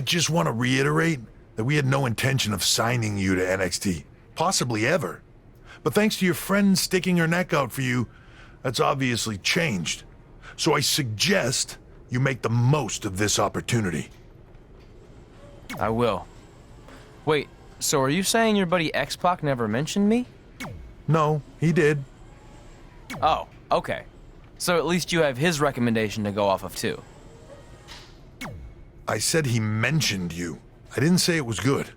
I just want to reiterate that we had no intention of signing you to NXT, possibly ever. But thanks to your friend sticking her neck out for you, that's obviously changed. So I suggest you make the most of this opportunity. I will. Wait, so are you saying your buddy X-Pac never mentioned me? No, he did. Oh, okay. So at least you have his recommendation to go off of too. I said he mentioned you. I didn't say it was good.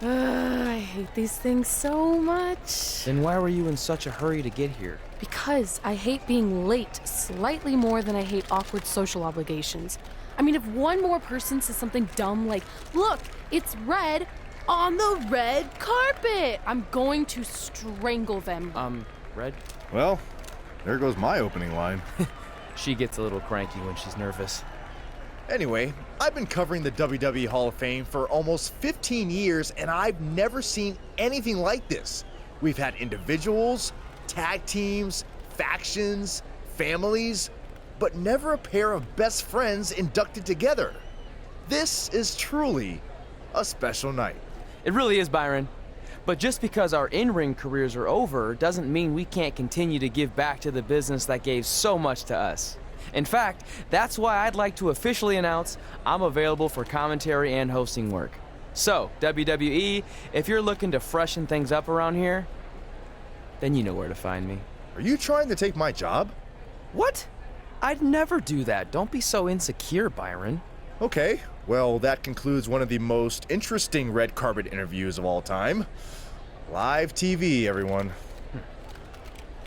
I hate these things so much. Then why were you in such a hurry to get here? Because I hate being late slightly more than I hate awkward social obligations. I mean, if one more person says something dumb like, look, it's red on the red carpet, I'm going to strangle them. Red? Well, there goes my opening line. She gets a little cranky when she's nervous. Anyway, I've been covering the WWE Hall of Fame for almost 15 years, and I've never seen anything like this. We've had individuals, tag teams, factions, families, but never a pair of best friends inducted together. This is truly a special night. It really is, Byron. But just because our in-ring careers are over doesn't mean we can't continue to give back to the business that gave so much to us. In fact, that's why I'd like to officially announce I'm available for commentary and hosting work. So, WWE, if you're looking to freshen things up around here, then you know where to find me. Are you trying to take my job? What? I'd never do that. Don't be so insecure, Byron. Okay, well, that concludes one of the most interesting red carpet interviews of all time. Live TV, everyone.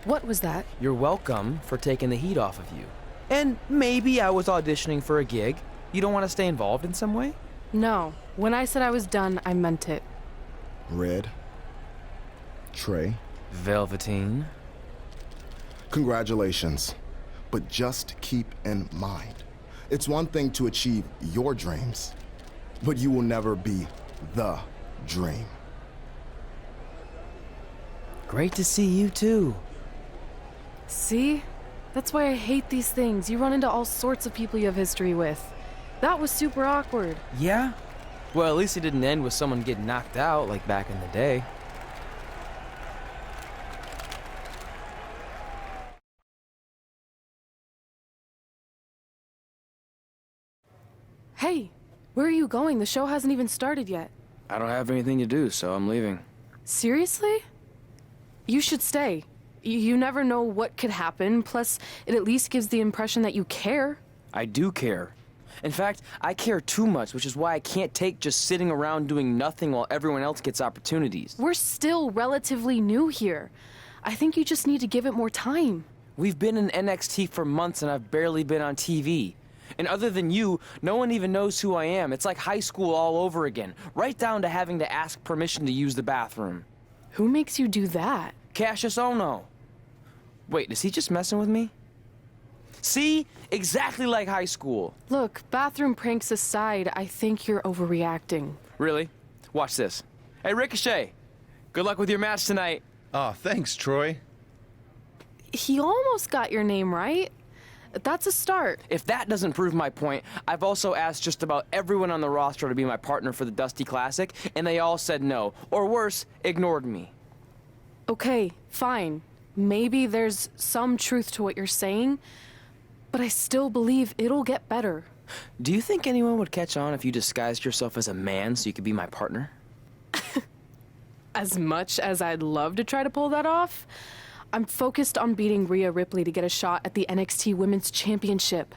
What was that? You're welcome for taking the heat off of you. And maybe I was auditioning for a gig. You don't want to stay involved in some way? No, when I said I was done, I meant it. Red. Trey. Velveteen. Congratulations. But just keep in mind, it's one thing to achieve your dreams, but you will never be the dream. Great to see you too. See? That's why I hate these things. You run into all sorts of people you have history with. That was super awkward. Yeah? Well, at least it didn't end with someone getting knocked out like back in the day. Hey, where are you going? The show hasn't even started yet. I don't have anything to do, so I'm leaving. Seriously? You should stay. You never know what could happen, plus it at least gives the impression that you care. I do care. In fact, I care too much, which is why I can't take just sitting around doing nothing while everyone else gets opportunities. We're still relatively new here. I think you just need to give it more time. We've been in NXT for months and I've barely been on TV. And other than you, no one even knows who I am. It's like high school all over again, right down to having to ask permission to use the bathroom. Who makes you do that? Cassius Ohno. Wait, is he just messing with me? See? Exactly like high school. Look, bathroom pranks aside, I think you're overreacting. Really? Watch this. Hey, Ricochet. Good luck with your match tonight. Aw, thanks, Troy. He almost got your name right. That's a start. If that doesn't prove my point, I've also asked just about everyone on the roster to be my partner for the Dusty Classic, and they all said no. Or worse, ignored me. Okay, fine. Maybe there's some truth to what you're saying, but I still believe it'll get better. Do you think anyone would catch on if you disguised yourself as a man so you could be my partner? As much as I'd love to try to pull that off, I'm focused on beating Rhea Ripley to get a shot at the NXT Women's Championship.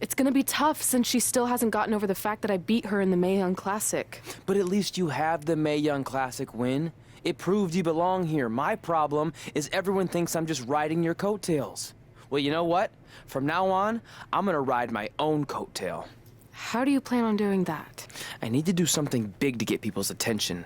It's gonna be tough since she still hasn't gotten over the fact that I beat her in the Mae Young Classic. But at least you have the Mae Young Classic win. It proved you belong here. My problem is everyone thinks I'm just riding your coattails. Well, you know what? From now on, I'm gonna ride my own coattail. How do you plan on doing that? I need to do something big to get people's attention.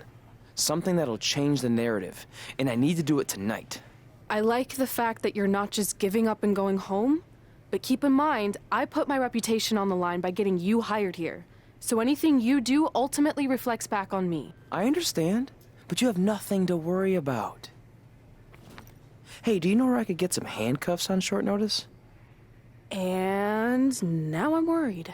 Something that'll change the narrative. And I need to do it tonight. I like the fact that you're not just giving up and going home, but keep in mind, I put my reputation on the line by getting you hired here. So anything you do ultimately reflects back on me. I understand, but you have nothing to worry about. Hey, do you know where I could get some handcuffs on short notice? And now I'm worried.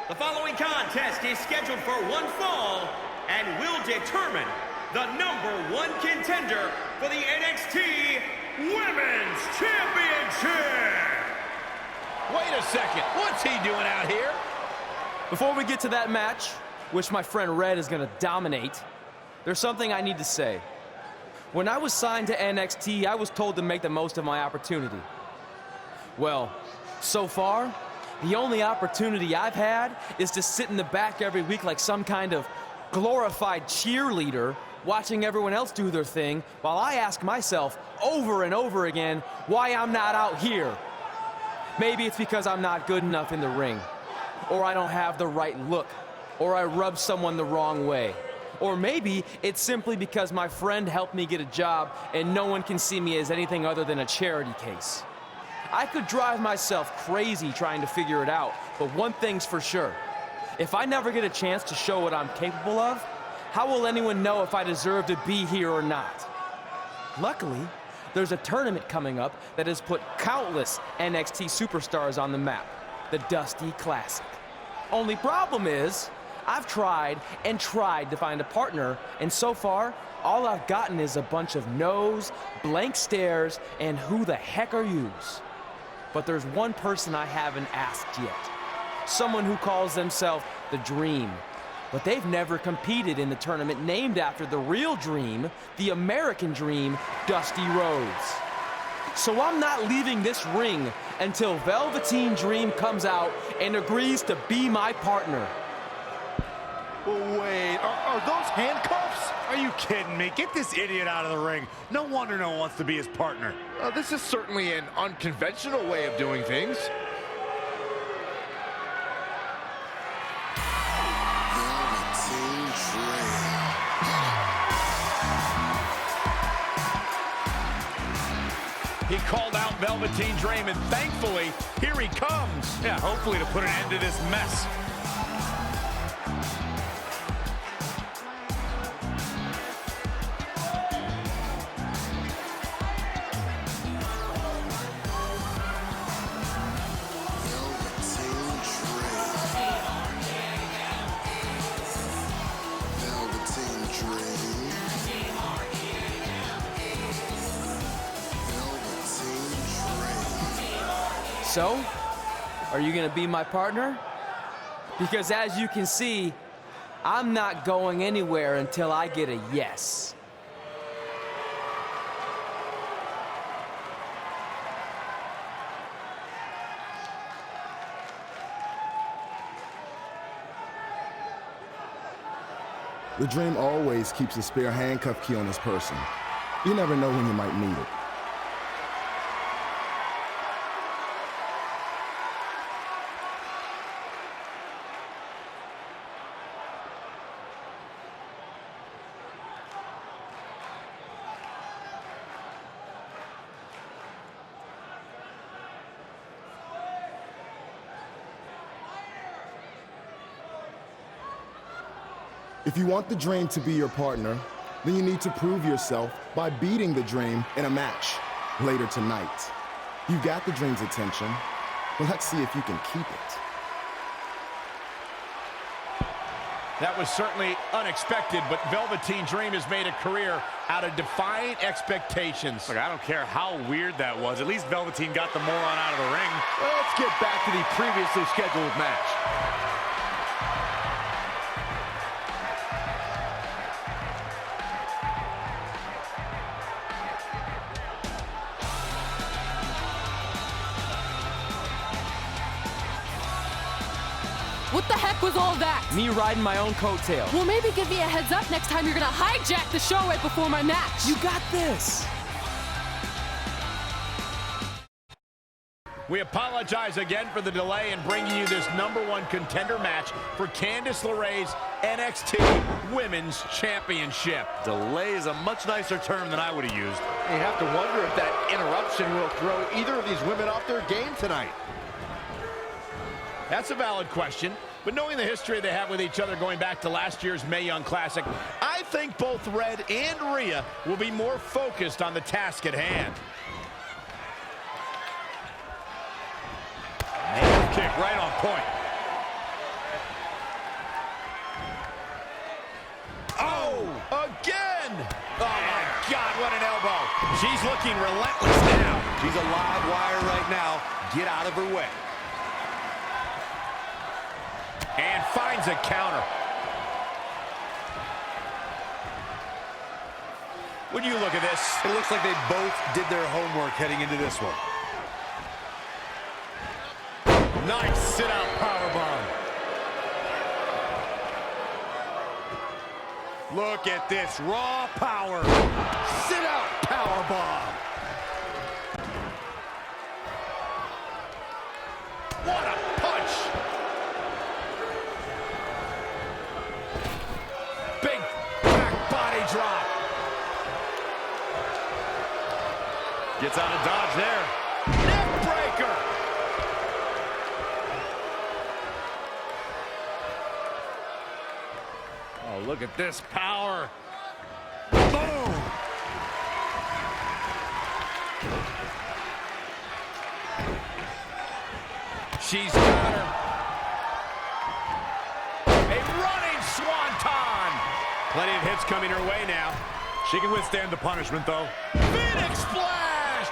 The following contest is scheduled for one fall and will determine the #1 contender for the NXT Women's Championship. Wait a second, what's he doing out here? Before we get to that match, which my friend Red is gonna dominate, there's something I need to say. When I was signed to NXT, I was told to make the most of my opportunity. Well, so far, the only opportunity I've had is to sit in the back every week like some kind of glorified cheerleader, watching everyone else do their thing, while I ask myself over and over again why I'm not out here. Maybe it's because I'm not good enough in the ring, or I don't have the right look, or I rub someone the wrong way. Or maybe it's simply because my friend helped me get a job and no one can see me as anything other than a charity case. I could drive myself crazy trying to figure it out, but one thing's for sure. If I never get a chance to show what I'm capable of, how will anyone know if I deserve to be here or not? Luckily, there's a tournament coming up that has put countless NXT superstars on the map, the Dusty Classic. Only problem is, I've tried and tried to find a partner, and so far, all I've gotten is a bunch of no's, blank stares, and who the heck are yous? But there's one person I haven't asked yet. Someone who calls themselves the Dream. But they've never competed in the tournament named after the real Dream, the American Dream, Dusty Rhodes. So I'm not leaving this ring until Velveteen Dream comes out and agrees to be my partner. Wait, are those handcuffs? Are you kidding me? Get this idiot out of the ring. No wonder no one wants to be his partner. This is certainly an unconventional way of doing things. He called out Velveteen Dream, and thankfully, here he comes. Yeah, hopefully to put an end to this mess. So, are you gonna be my partner? Because as you can see, I'm not going anywhere until I get a yes. The Dream always keeps a spare handcuff key on his person. You never know when you might need it. If you want the Dream to be your partner, then you need to prove yourself by beating the Dream in a match later tonight. You've got the Dream's attention, but let's see if you can keep it. That was certainly unexpected, but Velveteen Dream has made a career out of defying expectations. Look, I don't care how weird that was. At least Velveteen got the moron out of the ring. Well, let's get back to the previously scheduled match. What the heck was all that? Me riding my own coattail. Well, maybe give me a heads up next time you're gonna hijack the show right before my match. You got this. We apologize again for the delay in bringing you this #1 contender match for Candice LeRae's NXT Women's Championship. Delay is a much nicer term than I would have used. You have to wonder if that interruption will throw either of these women off their game tonight. That's a valid question, but knowing the history they have with each other going back to last year's Mae Young Classic, I think both Red and Rhea will be more focused on the task at hand. Kick right on point. Oh, again! Oh, my God, what an elbow. She's looking relentless now. She's a live wire right now. Get out of her way. And finds a counter. When you look at this, It looks like they both did their homework heading into this one. nice sit-out powerbomb. Look at this raw power. Sit out powerbomb. What a punch! Big back body drop. Gets out of dodge there. Neck breaker. Oh, look at this power. Boom! She's got her. A running swanton. Plenty of hits coming her way now. She can withstand the punishment, though. Phoenix splash.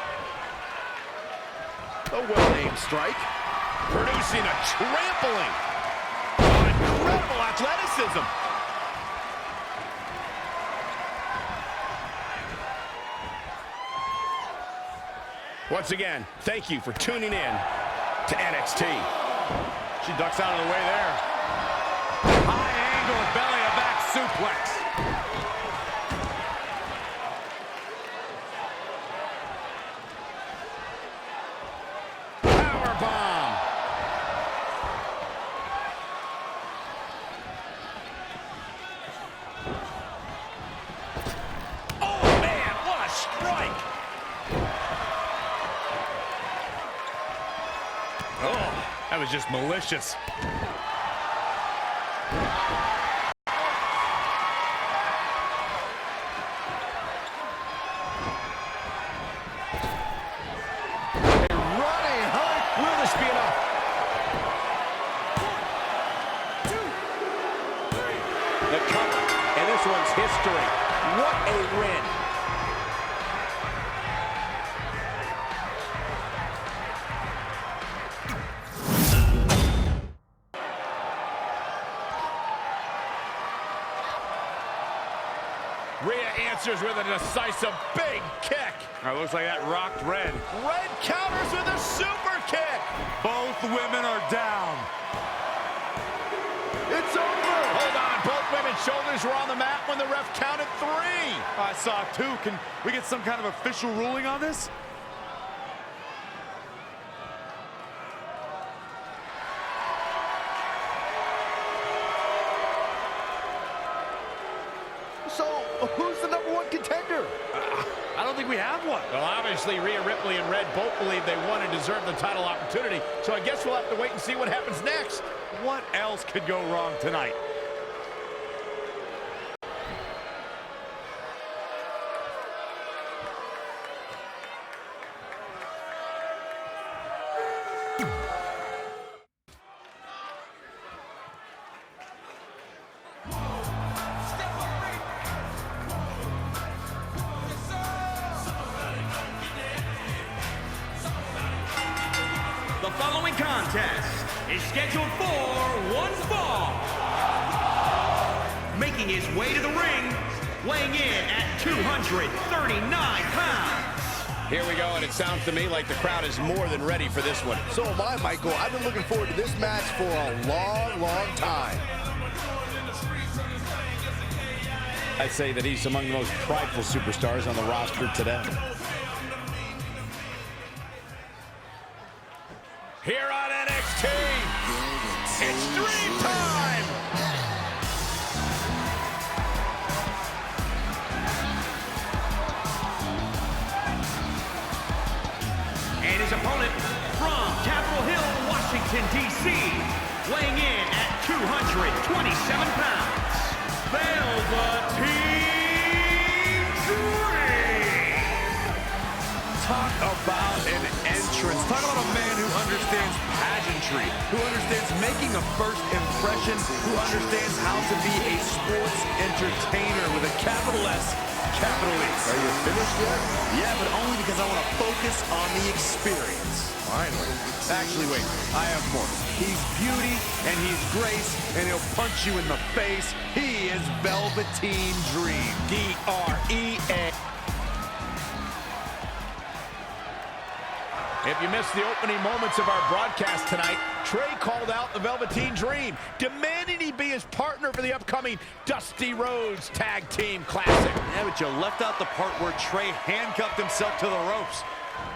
A well-aimed strike. Producing a trampling. Oh, incredible athleticism. Once again, thank you for tuning in to NXT. She ducks out of the way there. High angle belly to back suplex. Powerbomb. Oh, man, what a strike. Oh, that was just malicious. Running hard. Will this be enough? The cover, and this one's history. What a win. Rhea answers with a decisive big kick. Looks like that rocked Red. Red counters with a super kick. Both women are down. It's over. Hold on, both women's shoulders were on the mat when the ref counted 3. I saw 2. Can we get some kind of official ruling on this? So, who's the #1 contender? I don't think we have one. Well, obviously, Rhea Ripley and Red both believe they won and deserve the title opportunity, so I guess we'll have to wait and see what happens next. What else could go wrong tonight? The following contest is scheduled for one fall. Making his way to the ring, weighing in at 239 pounds. Here we go, and it sounds to me like the crowd is more than ready for this one. So am I, Michael. I've been looking forward to this match for a long, long time. I'd say that he's among the most prideful superstars on the roster today. Here on NXT, it's Dream Time! And his opponent from Capitol Hill, Washington, D.C., weighing in at 227 pounds, Velveteen Dream! Talk about an entrance. Talk about a man who understands pageantry, who understands making a first impression, who understands how to be a sports entertainer with a capital S, capital E. Are you finished yet? Yeah, but only because I want to focus on the experience. Finally. Actually, wait, I have more. He's beauty, and he's grace, and he'll punch you in the face. He is Velveteen Dream. D-R-E-A. If you missed the opening moments of our broadcast tonight, Trey called out the Velveteen Dream, demanding he be his partner for the upcoming Dusty Rhodes Tag Team Classic. Yeah, but you left out the part where Trey handcuffed himself to the ropes.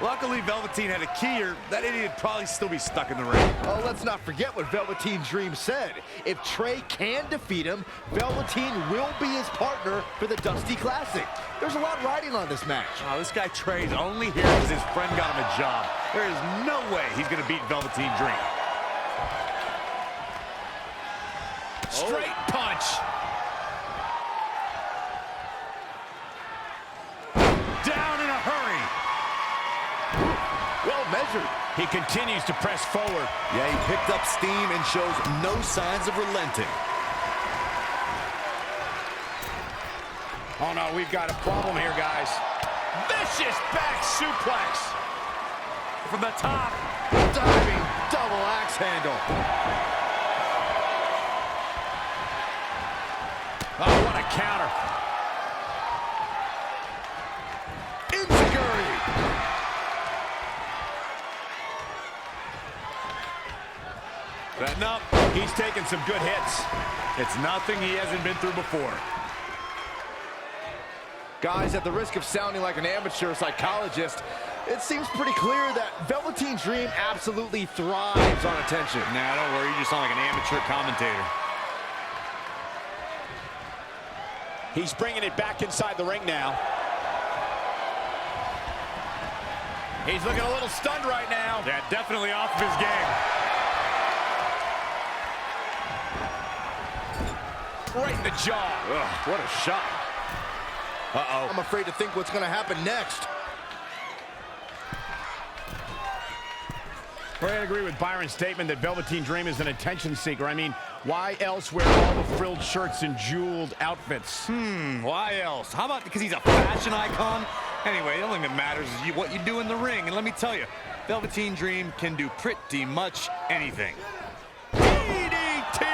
Luckily, Velveteen had a key, or that idiot would probably still be stuck in the ring. Oh, let's not forget what Velveteen Dream said. If Trey can defeat him, Velveteen will be his partner for the Dusty Classic. There's a lot riding on this match. Oh, this guy Trey's only here because his friend got him a job. There is no way he's going to beat Velveteen Dream. Straight punch. Down in a hurry. Well measured. He continues to press forward. Yeah, he picked up steam and shows no signs of relenting. Oh no, we've got a problem here, guys. Vicious back suplex. From the top. Diving double axe handle. Oh, what a counter. Insecurity. Setting up. He's taking some good hits. It's nothing he hasn't been through before. Guys, at the risk of sounding like an amateur psychologist, it seems pretty clear that Velveteen Dream absolutely thrives on attention. Nah, don't worry. You just sound like an amateur commentator. He's bringing it back inside the ring now. He's looking a little stunned right now. Yeah, definitely off of his game. Right in the jaw. Ugh, what a shot. Uh-oh. I'm afraid to think what's going to happen next. I agree with Byron's statement that Velveteen Dream is an attention seeker. I mean, why else wear all the frilled shirts and jeweled outfits? Why else? How about because he's a fashion icon? Anyway, the only thing that matters is what you do in the ring. And let me tell you, Velveteen Dream can do pretty much anything. DDT!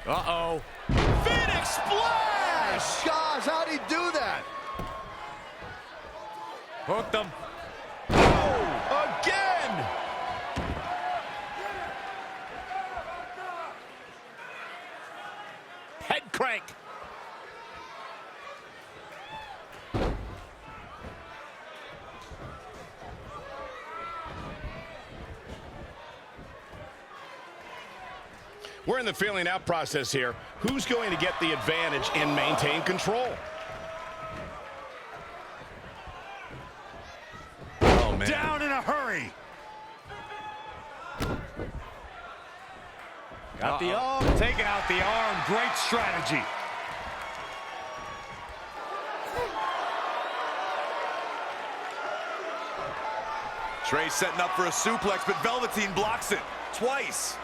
Uh-oh. Phoenix Splash! Gosh, how'd he do that? Hooked him. Oh, again! Head crank. We're in the feeling out process here. Who's going to get the advantage and maintain control? Oh, man. Down in a hurry. Got the arm. Taking out the arm. Great strategy. Trey setting up for a suplex, but Velveteen blocks it twice.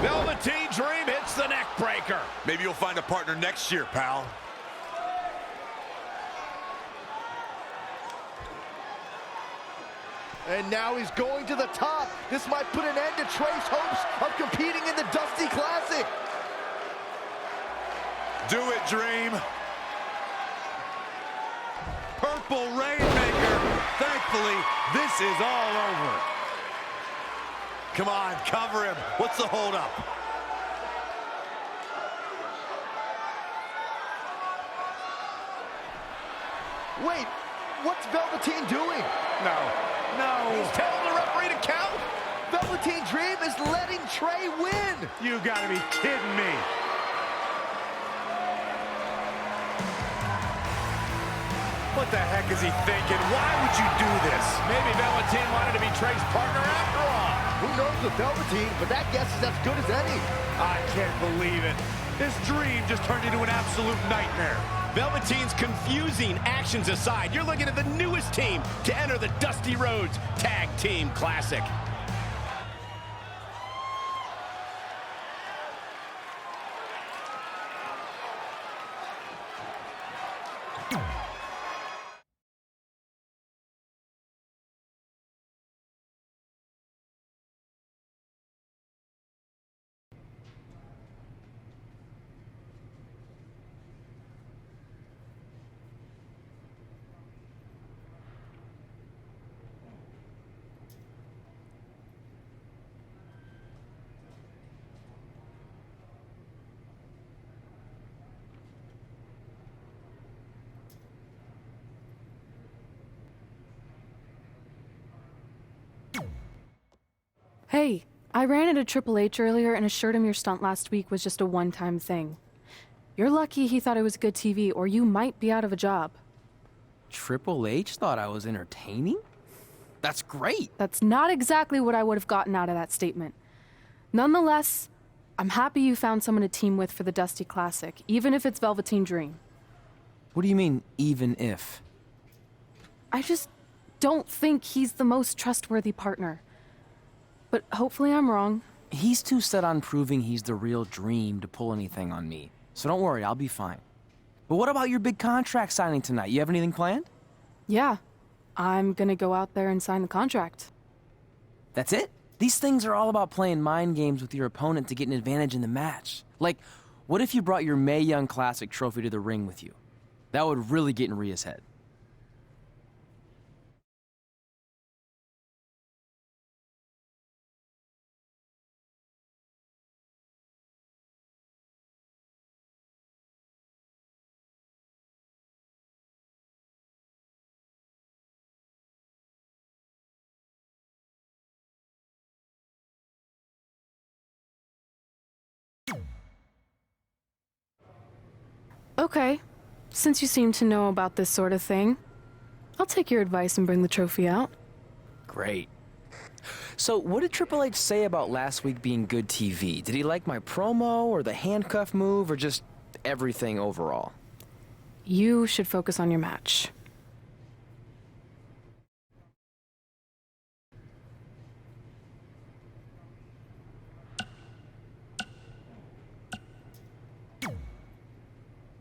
Velveteen Dream hits the neck breaker. Maybe you'll find a partner next year, pal. And now he's going to the top. This might put an end to Trey's hopes of competing in the Dusty Classic. Do it, Dream. Purple Rainmaker. Thankfully, this is all over. Come on, cover him. What's the holdup? Wait, what's Velveteen doing? No. He's telling the referee to count. Velveteen Dream is letting Trey win. You gotta be kidding me. What the heck is he thinking? Why would you do this? Maybe Velveteen wanted to be Trey's partner after all. Who knows with Velveteen, but that guess is as good as any. I can't believe it. This dream just turned into an absolute nightmare. Velveteen's confusing actions aside, you're looking at the newest team to enter the Dusty Rhodes Tag Team Classic. Hey, I ran into Triple H earlier and assured him your stunt last week was just a one-time thing. You're lucky he thought it was good TV, or you might be out of a job. Triple H thought I was entertaining? That's great. That's not exactly what I would have gotten out of that statement. Nonetheless, I'm happy you found someone to team with for the Dusty Classic, even if it's Velveteen Dream. What do you mean, even if? I just don't think he's the most trustworthy partner. But hopefully I'm wrong. He's too set on proving he's the real Dream to pull anything on me. So don't worry, I'll be fine. But what about your big contract signing tonight? You have anything planned? Yeah, I'm gonna go out there and sign the contract. That's it? These things are all about playing mind games with your opponent to get an advantage in the match. Like, what if you brought your Mae Young Classic trophy to the ring with you? That would really get in Rhea's head. Okay, since you seem to know about this sort of thing, I'll take your advice and bring the trophy out. Great. So, what did Triple H say about last week being good TV? Did he like my promo, or the handcuff move, or just everything overall? You should focus on your match.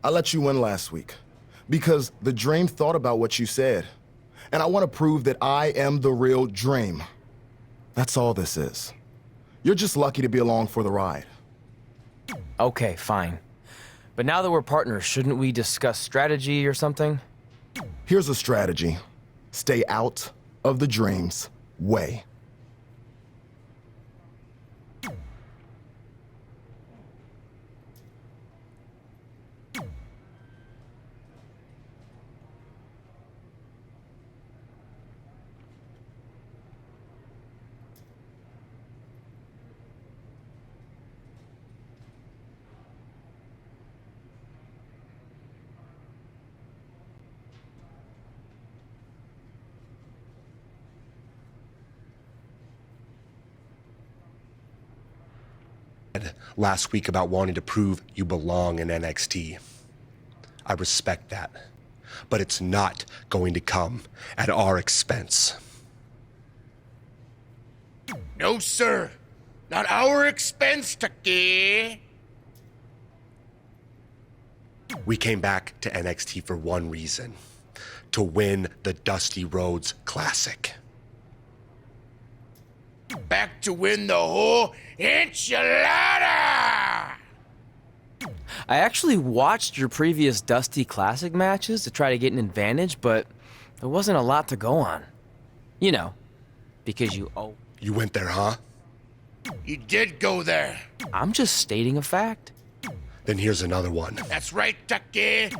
I let you win last week because the Dream thought about what you said. And I want to prove that I am the real Dream. That's all this is. You're just lucky to be along for the ride. Okay, fine. But now that we're partners, shouldn't we discuss strategy or something? Here's a strategy. Stay out of the Dream's way. Last week about wanting to prove you belong in NXT. I respect that, but it's not going to come at our expense. No, sir. Not our expense, Taki. We came back to NXT for one reason: to win the Dusty Rhodes Classic. Back to win the whole enchilada! I actually watched your previous Dusty Classic matches to try to get an advantage, but there wasn't a lot to go on. You know, because you owe. You went there, huh? You did go there. I'm just stating a fact. Then here's another one. That's right, Taki.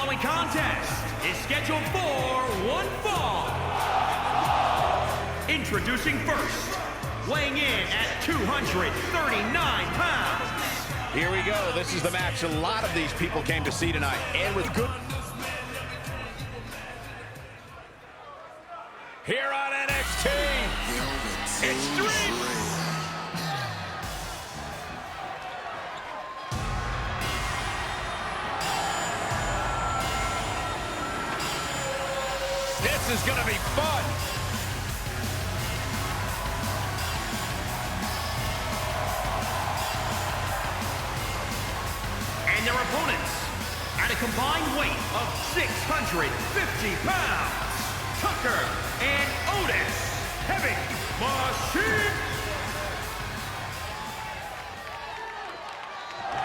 following contest is scheduled for one fall. Introducing first, weighing in at 239 pounds. Here we go. This is the match a lot of these people came to see tonight. And with good... Here on NXT, Extreme. This is going to be fun. And their opponents, at a combined weight of 650 pounds, Tucker and Otis, Heavy Machine.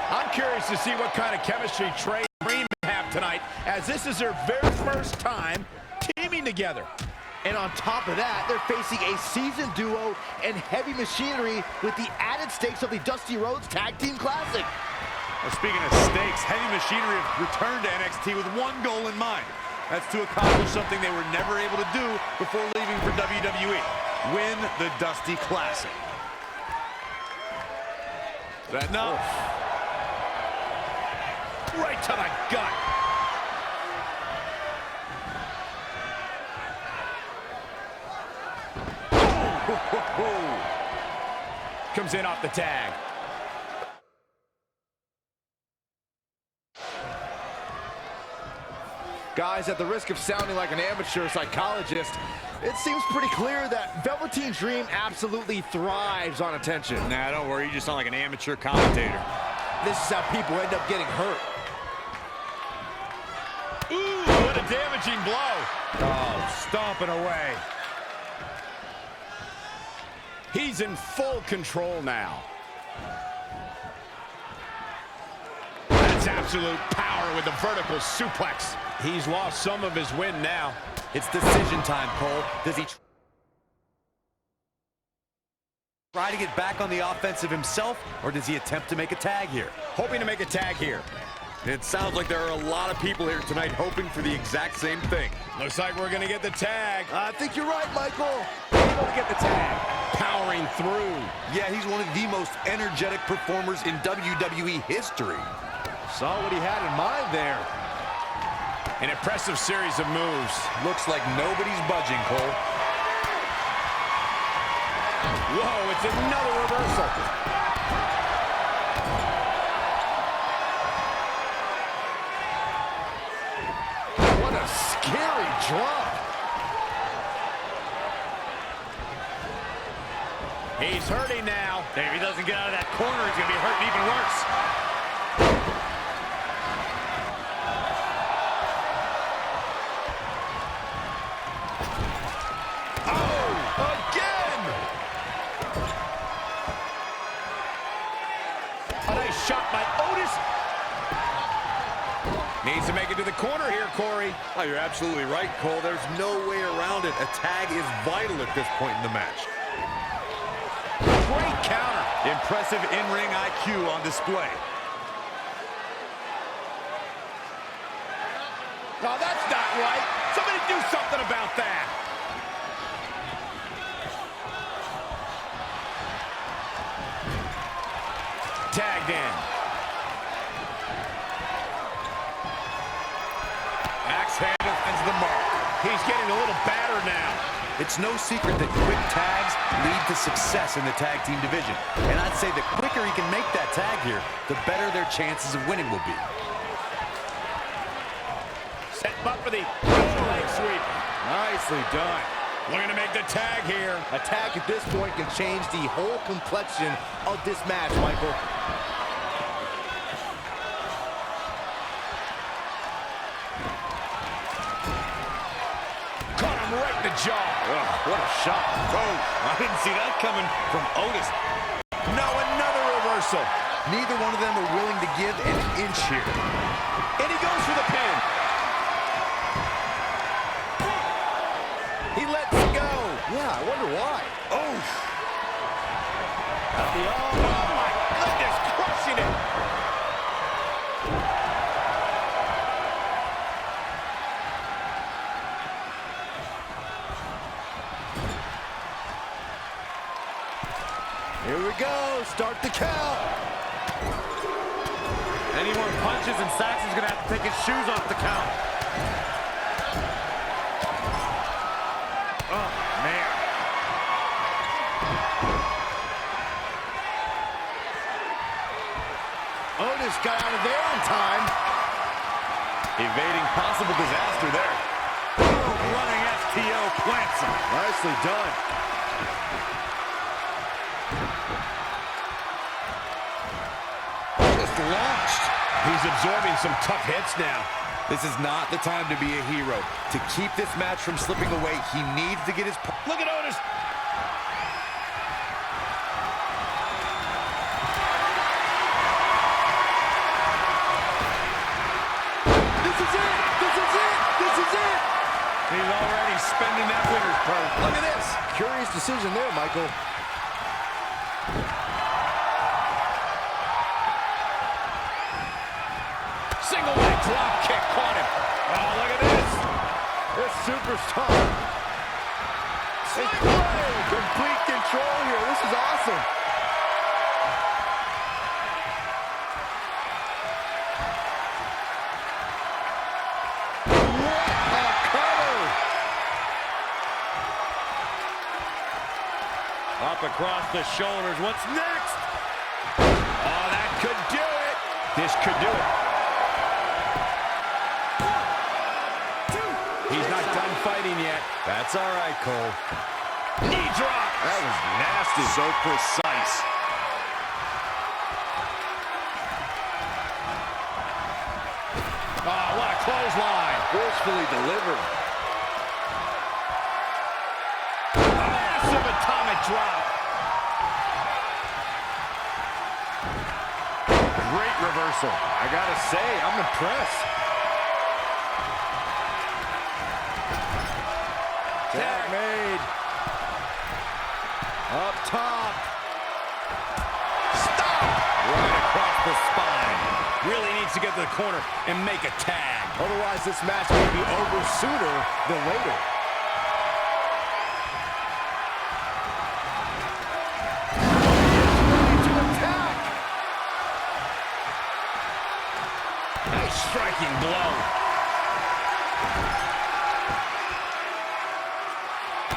I'm curious to see what kind of chemistry Trey and Green have tonight, as this is their very first time teaming together. And on top of that, they're facing a seasoned duo and Heavy Machinery with the added stakes of the Dusty Rhodes Tag Team Classic. Well, speaking of stakes, Heavy Machinery have returned to NXT with one goal in mind. That's to accomplish something they were never able to do before leaving for WWE. Win the Dusty Classic. Is that enough? Right to the gut. Comes in off the tag. Guys, at the risk of sounding like an amateur psychologist, it seems pretty clear that Velveteen Dream absolutely thrives on attention. Nah, don't worry. You just sound like an amateur commentator. This is how people end up getting hurt. Ooh, what a damaging blow. Oh, stomping away. He's in full control now. That's absolute power with the vertical suplex. He's lost some of his wind now. It's decision time, Cole. Does he try to get back on the offensive himself, or does he attempt to make a tag here? Hoping to make a tag here. It sounds like there are a lot of people here tonight hoping for the exact same thing. Looks like we're going to get the tag. I think you're right, Michael. Able to get the tag. Powering through. Yeah, he's one of the most energetic performers in WWE history. Saw what he had in mind there. An impressive series of moves. Looks like nobody's budging, Cole. Whoa, it's another reversal. What a scary drop. He's hurting now. If he doesn't get out of that corner, he's going to be hurting even worse. Shot by Otis. Needs to make it to the corner here, Corey. Oh, you're absolutely right, Cole. There's no way around it. A tag is vital at this point in the match. Great counter. Impressive in-ring IQ on display. No, that's not right. Somebody do something about that. Tagged in. Axe handle finds the mark. He's getting a little battered now. It's no secret that quick tags lead to success in the tag team division. And I'd say the quicker he can make that tag here, the better their chances of winning will be. Set him up for the leg sweep. Nicely done. Looking to make the tag here. A tag at this point can change the whole complexion of this match, Michael. Caught him right in the jaw. Oh, what a shot. Oh, I didn't see that coming from Otis. No, another reversal. Neither one of them are willing to give an inch here. And he goes for the pin. He lets it go. Yeah, I wonder why. Oh. Oh, my goodness, crushing it. start the count. Any more punches and Saxon's gonna have to take his shoes off the count. Oh, man. Otis got out of there in time. Evading possible disaster there. Running FTO plants him. Nicely done. Just launched. He's absorbing some tough hits now. This is not the time to be a hero. To keep this match from slipping away, he needs to get his... Look at Otis. He's already spending that winner's purse. Look at this. Curious decision there, Michael. Single leg drop kick caught him. Oh, look at this. This superstar. Complete control here. This is awesome. Up across the shoulders. What's next? Oh, that could do it. This could do it. 1, 2. He's not done fighting yet. That's all right, Cole. Knee drop. That was nasty. So precise. Oh, what a clothesline. Forcefully delivered. Massive atomic drop. Great reversal. I gotta say, I'm impressed. Tag made. Up top. Stop. Right across the spine. Really needs to get to the corner and make a tag. Otherwise, this match may be over sooner than later. Striking blow.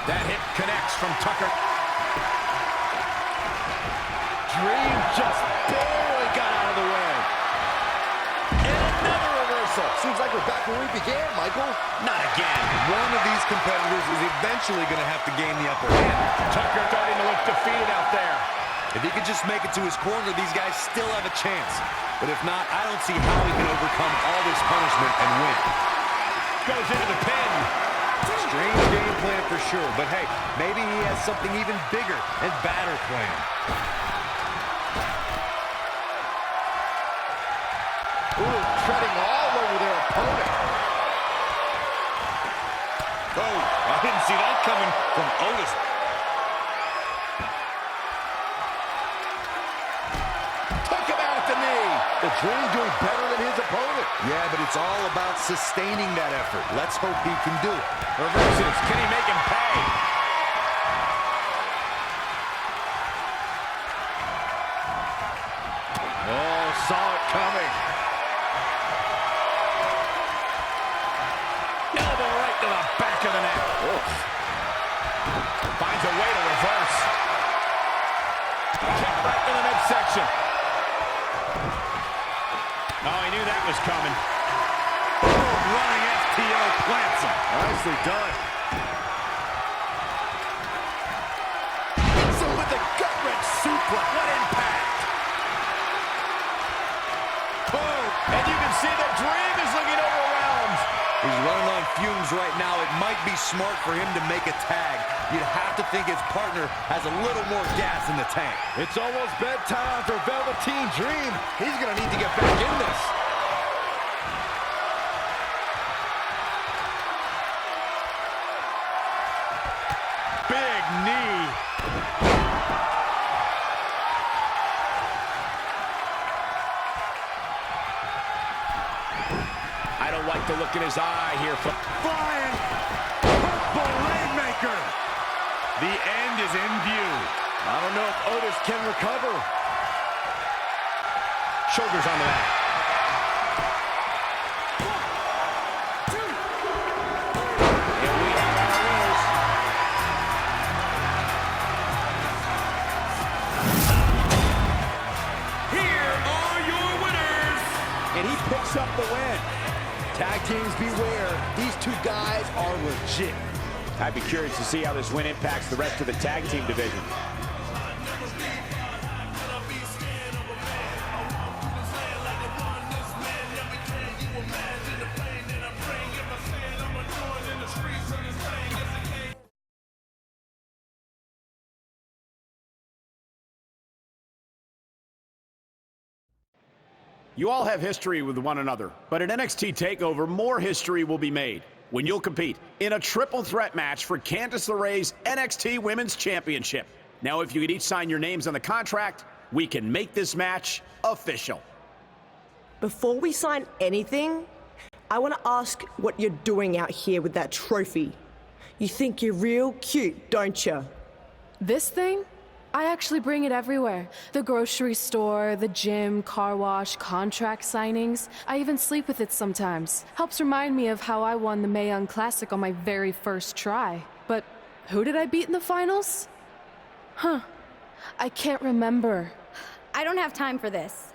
That hit connects from Tucker. Dream just barely got out of the way. And another reversal. Seems like we're back where we began, Michael. Not again. One of these competitors is eventually going to have to gain the upper hand. Tucker starting to look defeated out there. If he could just make it to his corner, these guys still have a chance. But if not, I don't see how he can overcome all this punishment and win. Goes into the pin. Strange game plan for sure, but hey, maybe he has something even bigger and badder planned. Ooh, treading all over their opponent. Oh, I didn't see that coming from Otis. The Dream doing better than his opponent. Yeah, but it's all about sustaining that effort. Let's hope he can do it. Reverses. Can he make him pay? Oh, saw it coming. Elbow right to the back of the neck. Oof. Finds a way to reverse. Kick right to the midsection. Oh, he knew that was coming. Running FTO plants him. Nicely done. Hits him with the gut-wrench suplex. What impact. Boom. And you can see the Dream is looking overwhelmed. He's running on fumes right now. It might be smart for him to make a tag. You'd have to think his partner has a little more gas in the tank. It's almost bedtime for Velveteen Dream. He's going to need to get back in this. Big knee. I don't like the look in his eye here. Flying purple rainmaker. The end is in view. I don't know if Otis can recover. Shoulders on the mat. And we have our winners. Here are your winners. And he picks up the win. Tag teams beware. These two guys are legit. I'd be curious to see how this win impacts the rest of the tag team division. You all have history with one another, but at NXT TakeOver, more history will be made when you'll compete in a triple threat match for Candice LeRae's NXT Women's Championship. Now, if you could each sign your names on the contract, we can make this match official. Before we sign anything, I want to ask what you're doing out here with that trophy. You think you're real cute, don't you? This thing? I actually bring it everywhere. The grocery store, the gym, car wash, contract signings. I even sleep with it sometimes. Helps remind me of how I won the Mae Young Classic on my very first try. But who did I beat in the finals? Huh. I can't remember. I don't have time for this.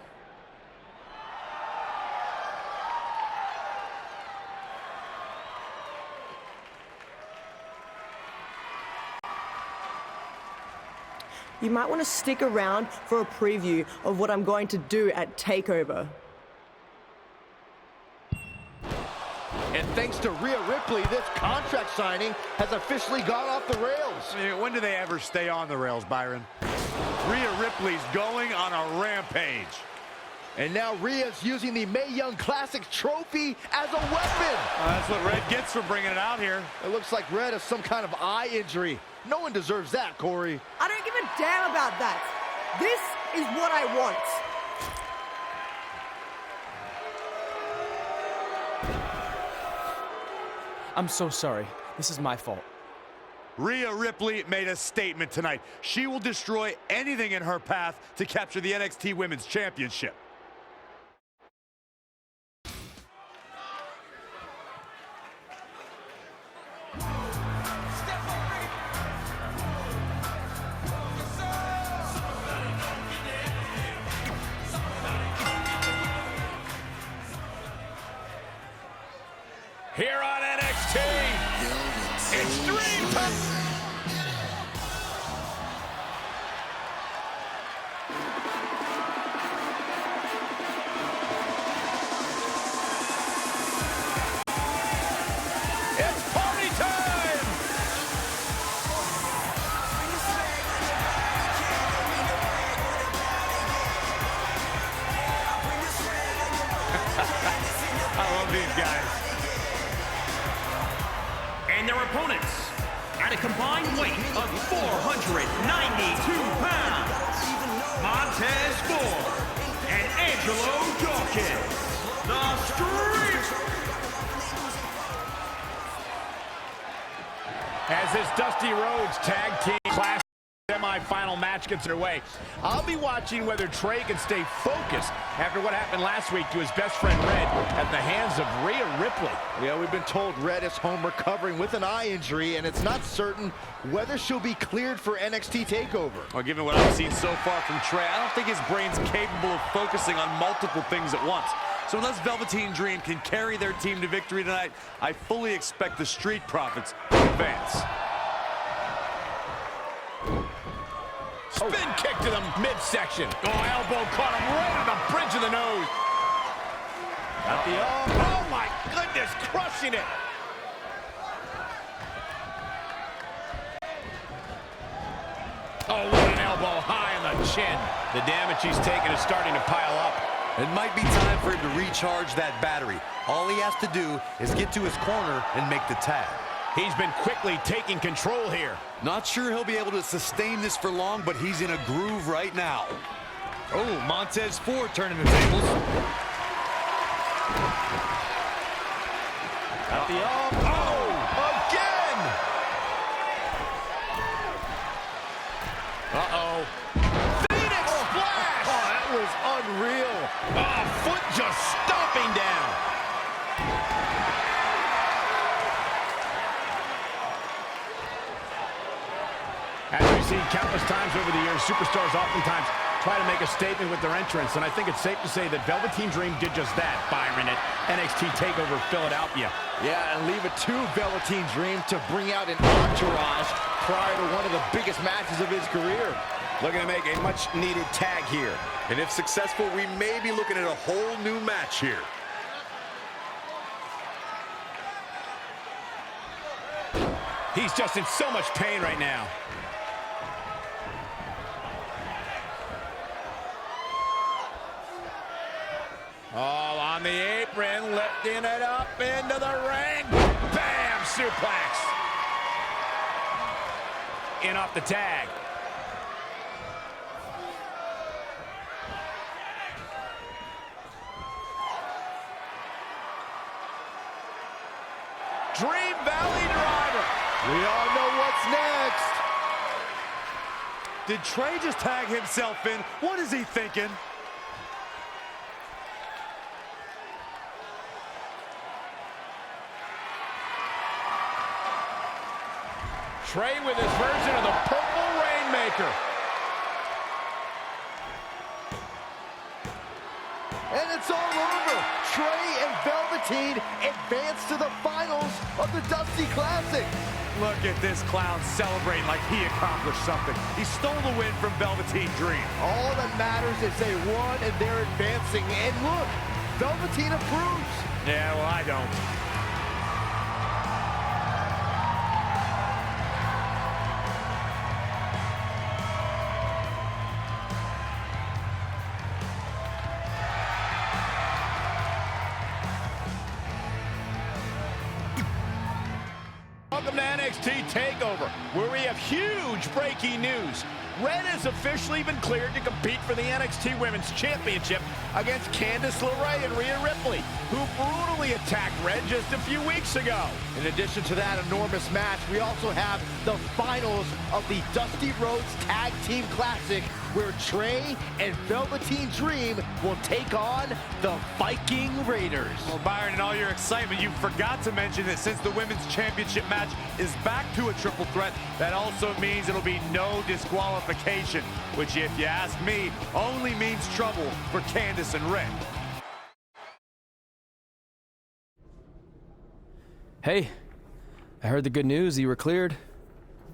You might want to stick around for a preview of what I'm going to do at TakeOver. And thanks to Rhea Ripley, this contract signing has officially gone off the rails. When do they ever stay on the rails, Byron? Rhea Ripley's going on a rampage. And now Rhea's using the Mae Young Classic trophy as a weapon. That's what Red gets for bringing it out here. It looks like Red has some kind of eye injury. No one deserves that, Corey. I don't give a damn about that. This is what I want. I'm so sorry. This is my fault. Rhea Ripley made a statement tonight. She will destroy anything in her path to capture the NXT Women's Championship. Here on NXT, Extreme Time. It's party time! I love these guys. And their opponents, at a combined weight of 492 pounds, Montez Ford and Angelo Dawkins, the Street. As this Dusty Rhodes Tag Team Classic semi-final match gets underway, I'll be watching whether Trey can stay focused after what happened last week to his best friend Red at the hands of Rhea Ripley. Yeah, we've been told Red is home recovering with an eye injury, and it's not certain whether she'll be cleared for NXT TakeOver. Well, given what I've seen so far from Trey, I don't think his brain's capable of focusing on multiple things at once. So unless Velveteen Dream can carry their team to victory tonight, I fully expect the Street Profits to advance. Spin kick to the midsection. Oh, elbow caught him right on the bridge of the nose. At the oh my goodness, crushing it. Oh, what an elbow high on the chin. The damage he's taken is starting to pile up. It might be time for him to recharge that battery. All he has to do is get to his corner and make the tag. He's been quickly taking control here. Not sure he'll be able to sustain this for long, but he's in a groove right now. Oh, Montez Ford turning the tables. At the oh, again! Uh-oh. Phoenix splash! Oh, that was unreal. stomping down. As we've seen countless times over the years, superstars oftentimes try to make a statement with their entrance, and I think it's safe to say that Velveteen Dream did just that, Byron, at NXT TakeOver Philadelphia. Yeah, and leave it to Velveteen Dream to bring out an entourage prior to one of the biggest matches of his career. Looking to make a much-needed tag here. And if successful, we may be looking at a whole new match here. He's just in so much pain right now. Oh, on the apron, lifting it up into the ring. Bam! Suplex. In off the tag. Dream Valley Driver. We all know what's next. Did Trey just tag himself in? What is he thinking? Trey with his version of the Purple Rainmaker. And it's all over. Trey and Velveteen advance to the finals of the Dusty Classic. Look at this clown celebrating like he accomplished something. He stole the win from Velveteen Dream. All that matters is they won and they're advancing. And look, Velveteen approves. Yeah, well, I don't. Welcome to NXT TakeOver, where we have huge breaking news. Red has officially been cleared to compete for the NXT Women's Championship against Candice LeRae and Rhea Ripley, who brutally attacked Red just a few weeks ago. In addition to that enormous match, we also have the finals of the Dusty Rhodes Tag Team Classic, where Trey and Velveteen Dream will take on the Viking Raiders. Well, Byron, in all your excitement, you forgot to mention that since the Women's Championship match is back to a triple threat, that also means it'll be no disqualification, which, if you ask me, only means trouble for Candice and Red. Hey, I heard the good news. You were cleared.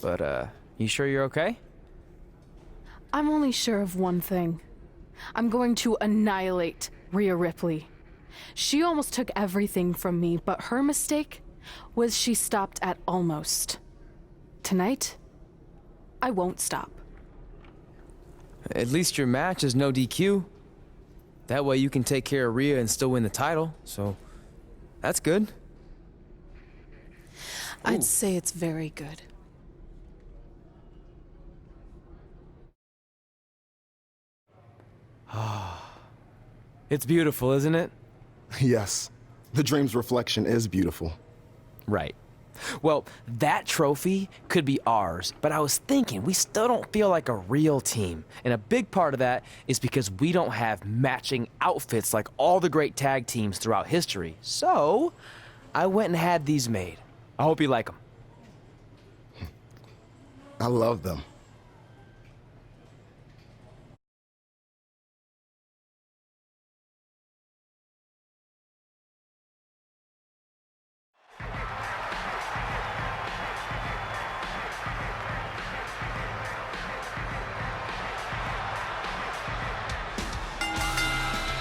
But, you sure you're okay? I'm only sure of one thing. I'm going to annihilate Rhea Ripley. She almost took everything from me, but her mistake was she stopped at almost. Tonight, I won't stop. At least your match is no DQ. That way you can take care of Rhea and still win the title, so that's good. I'd say it's very good. It's beautiful, isn't it? Yes, the Dream's reflection is beautiful. Right. Well, that trophy could be ours, but I was thinking we still don't feel like a real team. And a big part of that is because we don't have matching outfits like all the great tag teams throughout history. So, I went and had these made. I hope you like them. I love them.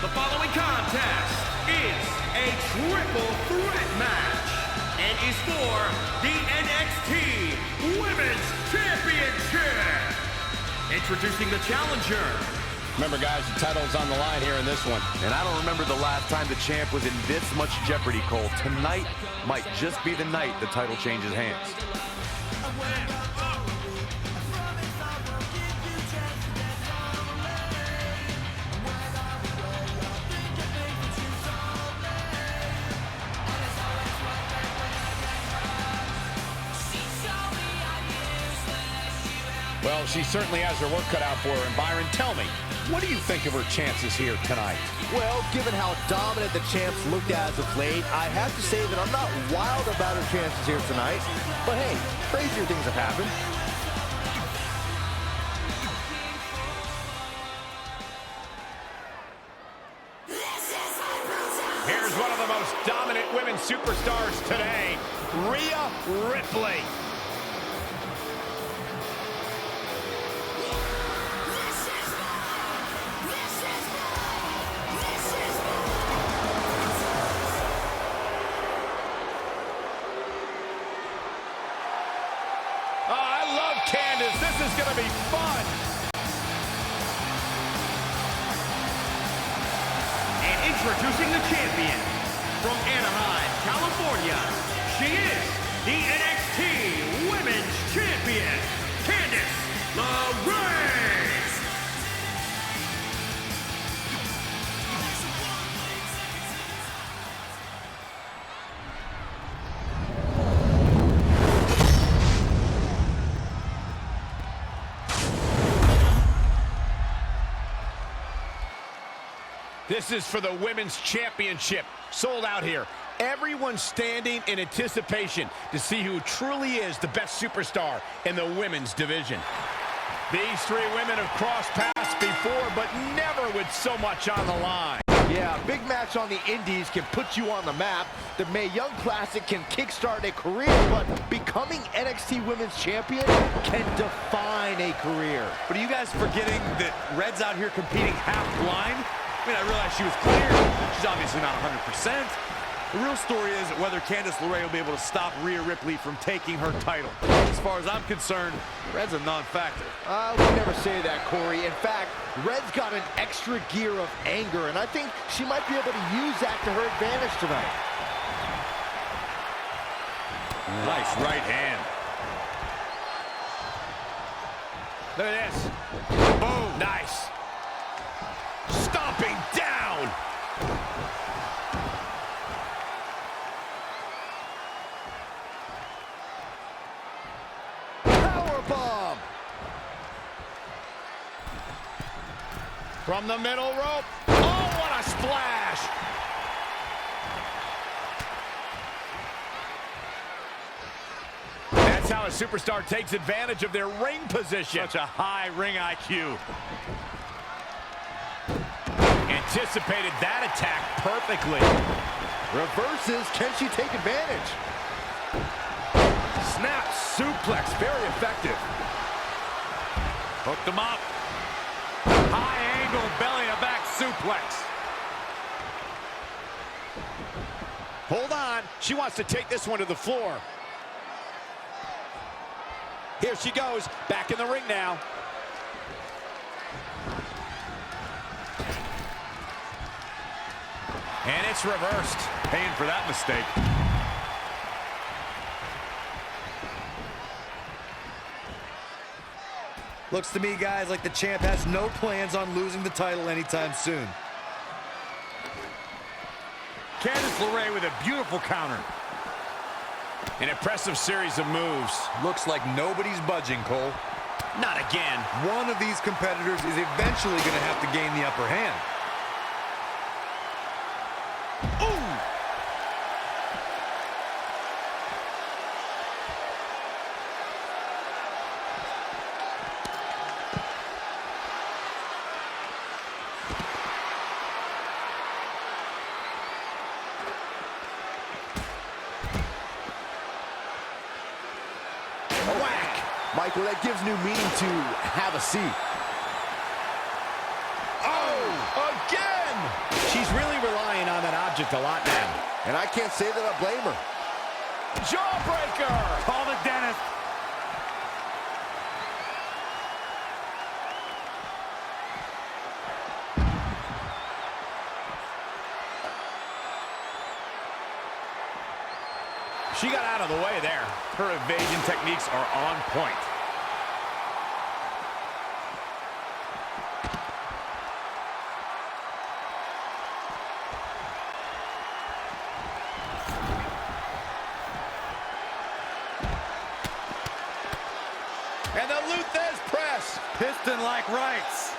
The following contest is a triple threat match and is for the NXT Women's Championship. Introducing the challenger. Remember, guys, the title's on the line here in this one. And I don't remember the last time the champ was in this much jeopardy, Cole. Tonight might just be the night the title changes hands. Well, she certainly has her work cut out for her. And Byron, tell me, what do you think of her chances here tonight? Well, given how dominant the champs looked as of late, I have to say that I'm not wild about her chances here tonight. But hey, crazier things have happened. Here's one of the most dominant women's superstars today, Rhea Ripley. Candace, this is going to be fun. And introducing the champion from Anaheim, California, she is the NXT Women's Champion, Candice LeRae. This is for the Women's Championship. Sold out here. Everyone's standing in anticipation to see who truly is the best superstar in the women's division. These three women have crossed paths before, but never with so much on the line. Yeah, a big match on the Indies can put you on the map. The Mae Young Classic can kickstart a career, but becoming NXT Women's Champion can define a career. But are you guys forgetting that Red's out here competing half blind? I mean, I realize she was cleared. She's obviously not 100%. The real story is whether Candice LeRae will be able to stop Rhea Ripley from taking her title. As far as I'm concerned, Red's a non-factor. We never say that, Corey. In fact, Red's got an extra gear of anger, and I think she might be able to use that to her advantage tonight. Nice right hand. Look at this. Boom. Nice. Stomping down. Powerbomb. From the middle rope. Oh, what a splash. That's how a superstar takes advantage of their ring position. Such a high ring IQ. Anticipated that attack perfectly. Reverses, can she take advantage? Snap suplex, very effective. Hooked them up. High angle belly to back suplex. Hold on, she wants to take this one to the floor. Here she goes, back in the ring now. And it's reversed. Paying for that mistake. Looks to me, guys, like the champ has no plans on losing the title anytime soon. Candice LeRae with a beautiful counter. An impressive series of moves. Looks like nobody's budging, Cole. Not again. One of these competitors is eventually going to have to gain the upper hand. Ooh! Michael, that gives new meaning to have a seat. Oh, again! She's really relying on that object a lot now. And I can't say that I blame her. Jawbreaker! Call the dentist. She got out of the way there. Her evasion techniques are on point. And the Luthez press. Piston like rights.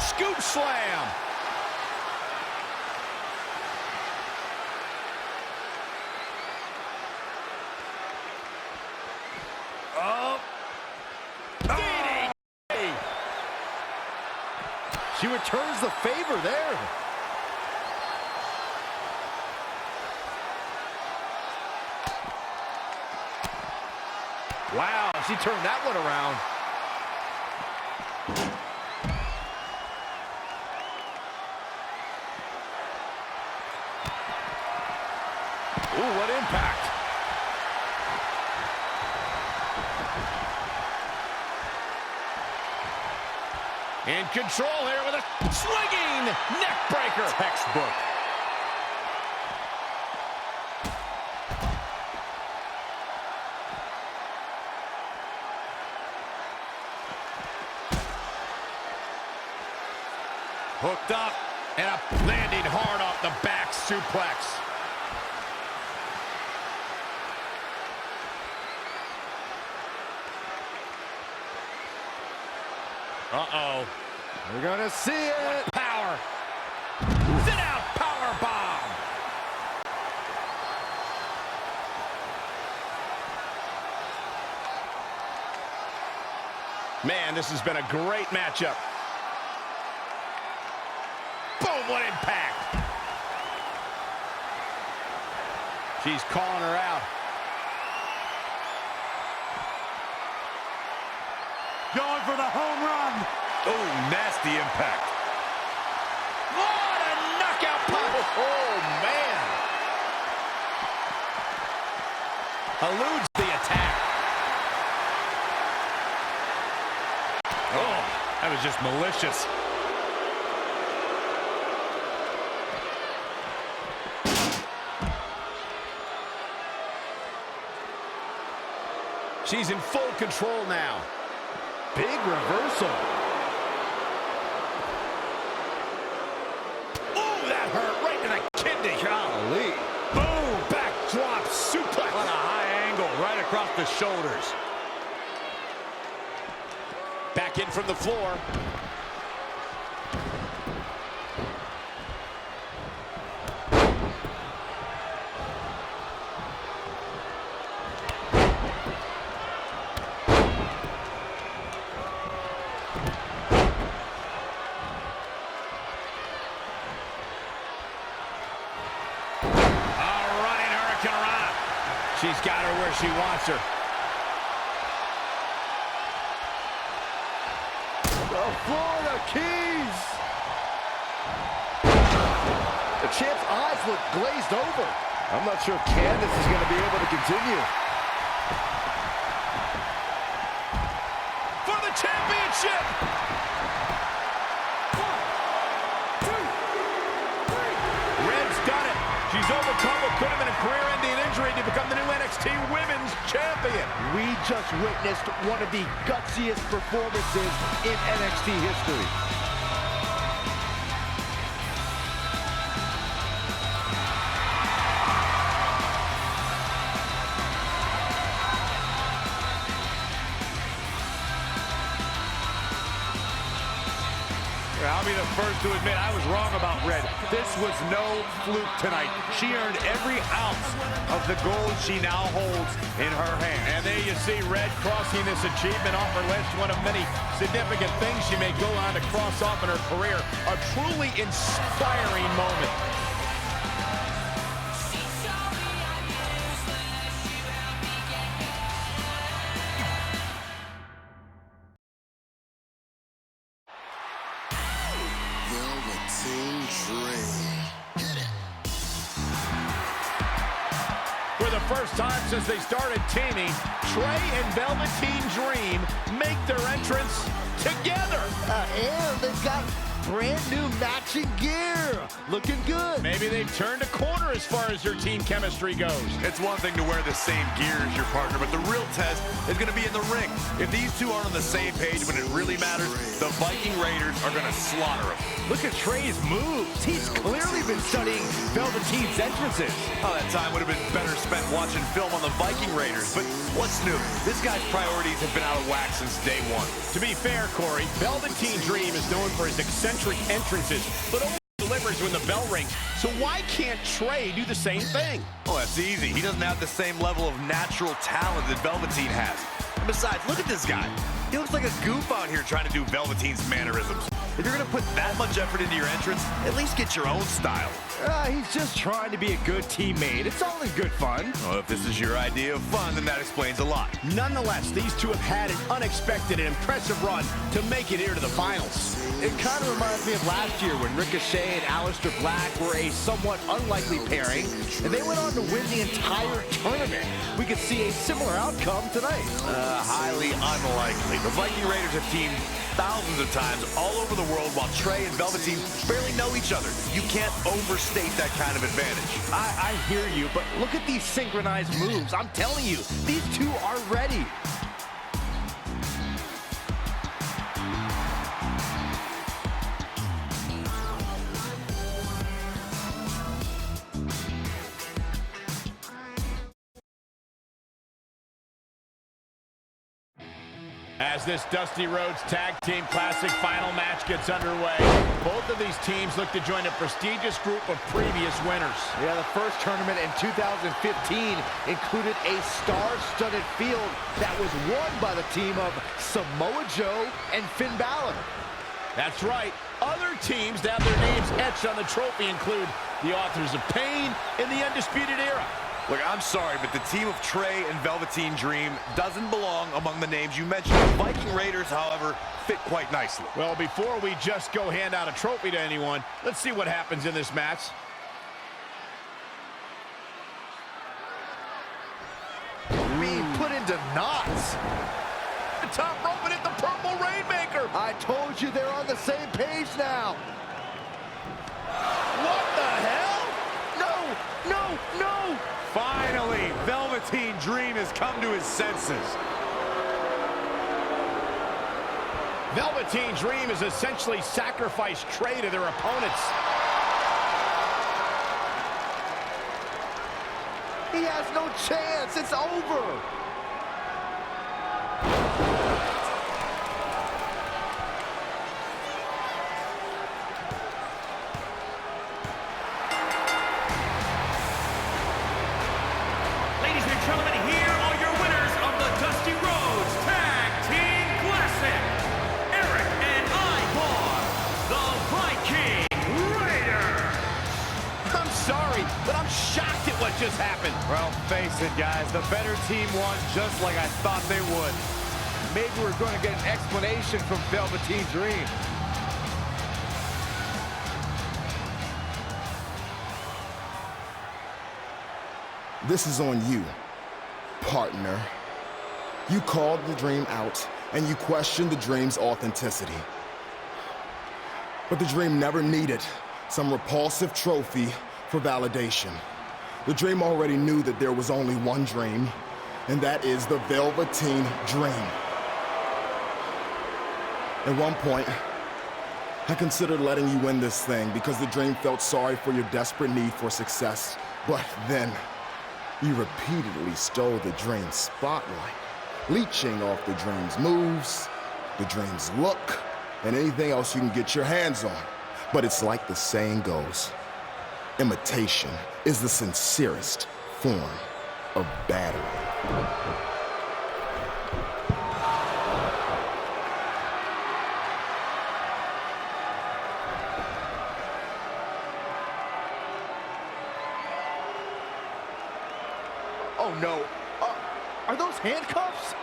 Scoop slam. Oh. DDT. She returns the favor there. Wow, she turned that one around. Ooh, what impact. In control here with a swinging neck breaker. Textbook. Hooked up. And a landing hard off the back suplex. Uh-oh. We're gonna see it. Power. Sit out power bomb. Man, this has been a great matchup. Boom, what impact. She's calling her out. Going for the home run. Oh, nasty impact. What a knockout punch. Oh, man. Eludes the attack. Oh, that was just malicious. She's in full control now. Big reversal. Oh, that hurt right in the kidney. Golly. Boom, backdrop suplex. What a high angle right across the shoulders. Back in from the floor. She's got her where she wants her. The Florida Keys. The champ's eyes look glazed over. I'm not sure Candace is going to be able to continue. For the championship. 1, 2, 3. Red's done it. She's overcome what could have been a career-ending injury to become the new NXT Women's Champion. We just witnessed one of the gutsiest performances in NXT history. I'll be the first to admit I was wrong about Red. This was no fluke tonight. She earned every ounce of the gold she now holds in her hand. And there you see Red crossing this achievement off her list. One of many significant things she may go on to cross off in her career. A truly inspiring moment. For the first time since they started teaming, Trey and Velveteen Dream make their entrance together. And they've got brand new matching gear. Looking good. Maybe they've turned a corner as far as their team chemistry goes. It's one thing to wear the same gear as your partner, but the real test is going to be in the ring. If these two aren't on the same page when it really matters, the Viking Raiders are going to slaughter them. Look at Trey's moves. He's clearly been studying Velveteen's entrances. Oh, that time would have been better spent watching film on the Viking Raiders. But what's new? This guy's priorities have been out of whack since day one. To be fair, Corey, Velveteen Dream is known for his eccentric entrances, but only delivers when the bell rings. So why can't Trey do the same thing? Oh, that's easy. He doesn't have the same level of natural talent that Velveteen has. And besides, look at this guy. He looks like a goof out here trying to do Velveteen's mannerisms. If you're going to put that much effort into your entrance, at least get your own style. He's just trying to be a good teammate. It's all in good fun. Well, if this is your idea of fun, then that explains a lot. Nonetheless, these two have had an unexpected and impressive run to make it here to the finals. It kind of reminds me of last year when Ricochet and Aleister Black were a somewhat unlikely pairing, and they went on to win the entire tournament. We could see a similar outcome tonight. Highly unlikely. The Viking Raiders have teamed thousands of times all over the world while Trey and Velveteen barely know each other. You can't overstate that kind of advantage. I hear you, but look at these synchronized moves. I'm telling you, these two are ready. As this Dusty Rhodes Tag Team Classic final match gets underway, both of these teams look to join a prestigious group of previous winners. Yeah, the first tournament in 2015 included a star-studded field that was won by the team of Samoa Joe and Finn Balor. That's right. Other teams that have their names etched on the trophy include the Authors of Pain and the Undisputed Era. Look, I'm sorry, but the team of Trey and Velveteen Dream doesn't belong among the names you mentioned. The Viking Raiders, however, fit quite nicely. Well, before we just go hand out a trophy to anyone, let's see what happens in this match. Being put into knots. The top rope and hit the Purple Rainmaker. I told you they're on the same page now. What the hell? No, no, no. Finally, Velveteen Dream has come to his senses. Velveteen Dream has essentially sacrificed Trey to their opponents. He has no chance. It's over. Ladies and gentlemen, here are your winners of the Dusty Rhodes Tag Team Classic. Eric and Ivar, the Viking Raiders. I'm sorry, but I'm shocked at what just happened. Well, face it, guys. The better team won just like I thought they would. Maybe we're going to get an explanation from Velveteen Dream. This is on you, partner. You called the Dream out, and you questioned the Dream's authenticity. But the Dream never needed some repulsive trophy for validation. The Dream already knew that there was only one Dream, and that is the Velveteen Dream. At one point, I considered letting you win this thing because the Dream felt sorry for your desperate need for success. But then, you repeatedly stole the Dream's spotlight, leeching off the Dream's moves, the Dream's look, and anything else you can get your hands on. But it's like the saying goes, imitation is the sincerest form of battery. Oh no. Are those handcuffs?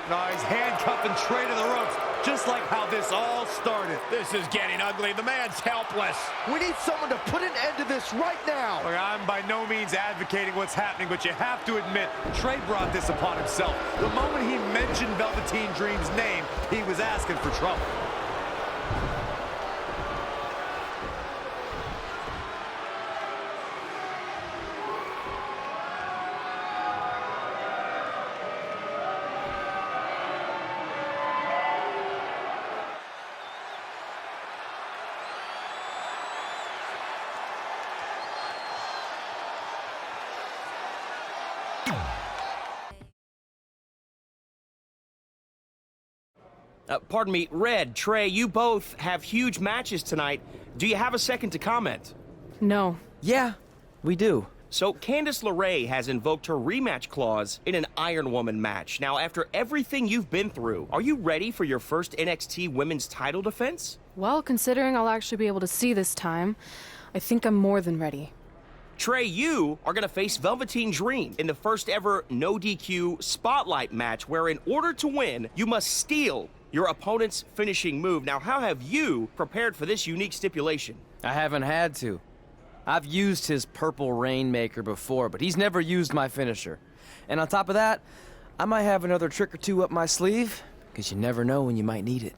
No, he's handcuffing Trey to the ropes, just like how this all started. This is getting ugly. The man's helpless. We need someone to put an end to this right now. Look, I'm by no means advocating what's happening, but you have to admit, Trey brought this upon himself. The moment he mentioned Velveteen Dream's name, he was asking for trouble. Pardon me, Red, Trey, you both have huge matches tonight. Do you have a second to comment? No. Yeah, we do. So, Candice LeRae has invoked her rematch clause in an Iron Woman match. Now, after everything you've been through, are you ready for your first NXT Women's title defense? Well, considering I'll actually be able to see this time, I think I'm more than ready. Trey, you are going to face Velveteen Dream in the first ever no DQ spotlight match, where in order to win, you must steal your opponent's finishing move. Now, how have you prepared for this unique stipulation? I haven't had to. I've used his Purple Rainmaker before, but he's never used my finisher. And on top of that, I might have another trick or two up my sleeve, because you never know when you might need it.